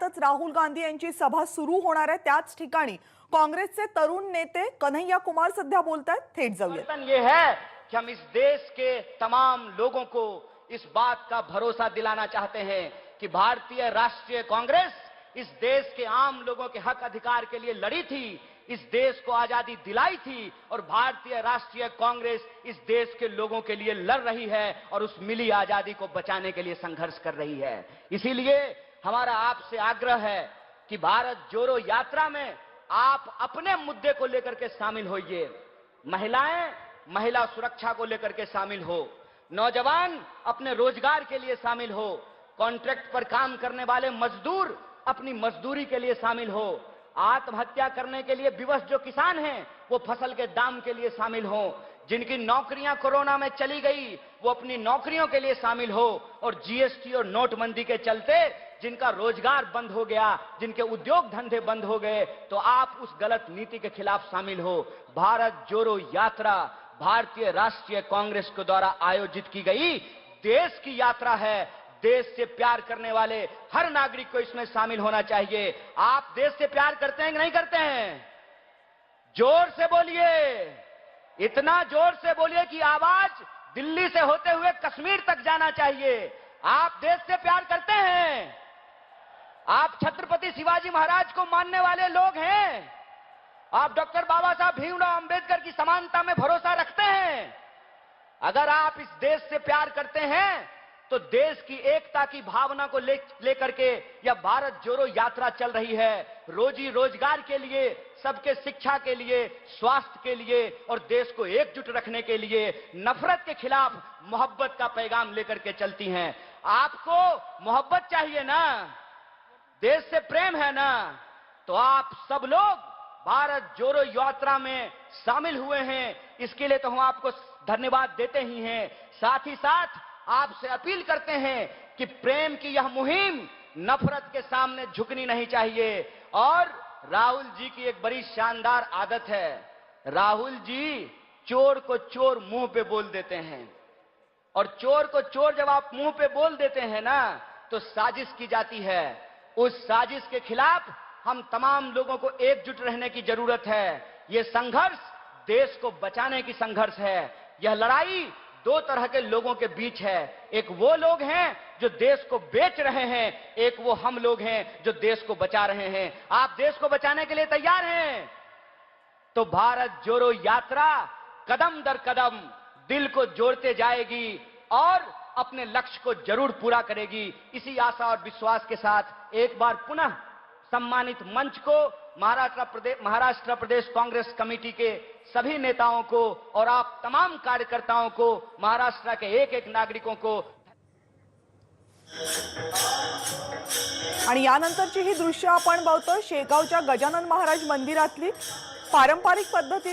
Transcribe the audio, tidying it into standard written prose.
वेळातच राहुल गांधी यांची सभा सुरू होणार आहे। त्याच ठिकाणी काँग्रेसचे तरुण नेते कन्हैया कुमार सध्या बोलतायत। थेट जाऊया। ये है कि हम इस देश के तमाम लोगों को इस बात का भरोसा दिलाना चाहते हैं कि भारतीय राष्ट्रीय कांग्रेस इस देश के आम लोगों के हक अधिकार के लिए लड़ी थी, इस देश को आजादी दिलाई थी और भारतीय राष्ट्रीय कांग्रेस इस देश के लोगों के लिए लड़ रही है और उस मिली आजादी को बचाने के लिए संघर्ष कर रही है। इसीलिए हमारा आपसे आग्रह है कि भारत जोड़ो यात्रा में आप अपने मुद्दे को लेकर के शामिल होइए। महिलाएं महिला सुरक्षा को लेकर के शामिल हो, नौजवान अपने रोजगार के लिए शामिल हो, कॉन्ट्रैक्ट पर काम करने वाले मजदूर अपनी मजदूरी के लिए शामिल हो, आत्महत्या करने के लिए विवश जो किसान हैं वो फसल के दाम के लिए शामिल हो, जिनकी नौकरियां कोरोना में चली गई वो अपनी नौकरियों के लिए शामिल हो, और जीएसटी और नोटबंदी के चलते जिनका रोजगार बंद हो गया, जिनके उद्योग धंधे बंद हो गए, तो आप उस गलत नीति के खिलाफ शामिल हो। भारत जोड़ो यात्रा भारतीय राष्ट्रीय कांग्रेस के द्वारा आयोजित की गई देश की यात्रा है। देश से प्यार करने वाले हर नागरिक को इसमें शामिल होना चाहिए। आप देश से प्यार करते हैं कि नहीं करते हैं? जोर से बोलिए, इतना जोर से बोलिए कि आवाज दिल्ली से होते हुए कश्मीर तक जाना चाहिए। आप देश से प्यार करते हैं? आप छत्रपति शिवाजी महाराज को मानने वाले लोग हैं? आप डॉक्टर बाबा साहब भीमराव अंबेडकर की समानता में भरोसा रखते हैं? अगर आप इस देश से प्यार करते हैं तो देश की एकता की भावना को लेकर के यह भारत जोड़ो यात्रा चल रही है। रोजी रोजगार के लिए, सबके शिक्षा के लिए, स्वास्थ्य के लिए और देश को एकजुट रखने के लिए, नफरत के खिलाफ मोहब्बत का पैगाम लेकर के चलती हैं। आपको मोहब्बत चाहिए ना, देश से प्रेम है ना, तो आप सब लोग भारत जोड़ो यात्रा में शामिल हुए हैं। इसके लिए तो हम आपको धन्यवाद देते ही हैं। साथ ही साथ आपसे अपील करते हैं कि प्रेम की यह मुहिम नफरत के सामने झुकनी नहीं चाहिए। और राहुल जी की एक बड़ी शानदार आदत है, राहुल जी चोर को चोर मुंह पे बोल देते हैं, और चोर को चोर जब आप मुंह पे बोल देते हैं ना तो साजिश की जाती है। उस साजिश के खिलाफ हम तमाम लोगों को एकजुट रहने की जरूरत है। यह संघर्ष देश को बचाने की संघर्ष है। यह लड़ाई दो तरह के लोगों के बीच है। एक वो लोग हैं जो देश को बेच रहे हैं, एक वो हम लोग हैं जो देश को बचा रहे हैं। आप देश को बचाने के लिए तैयार हैं तो भारत जोड़ो यात्रा कदम दर कदम दिल को जोड़ते जाएगी और अपने लक्ष्य को जरूर पूरा करेगी। इसी आशा और विश्वास के साथ एक बार पुनः सम्मानित मंच को महाराष्ट्र प्रदेश कांग्रेस कमेटी के सभी नेताओं को और आप तमाम कार्यकर्ताओं को, महाराष्ट्र के एक एक नागरिकों को, आणि यानंतरची ही दृश्य आपण बघतो शेगावच्या गजानन महाराज मंदिरातली पारंपरिक पद्धती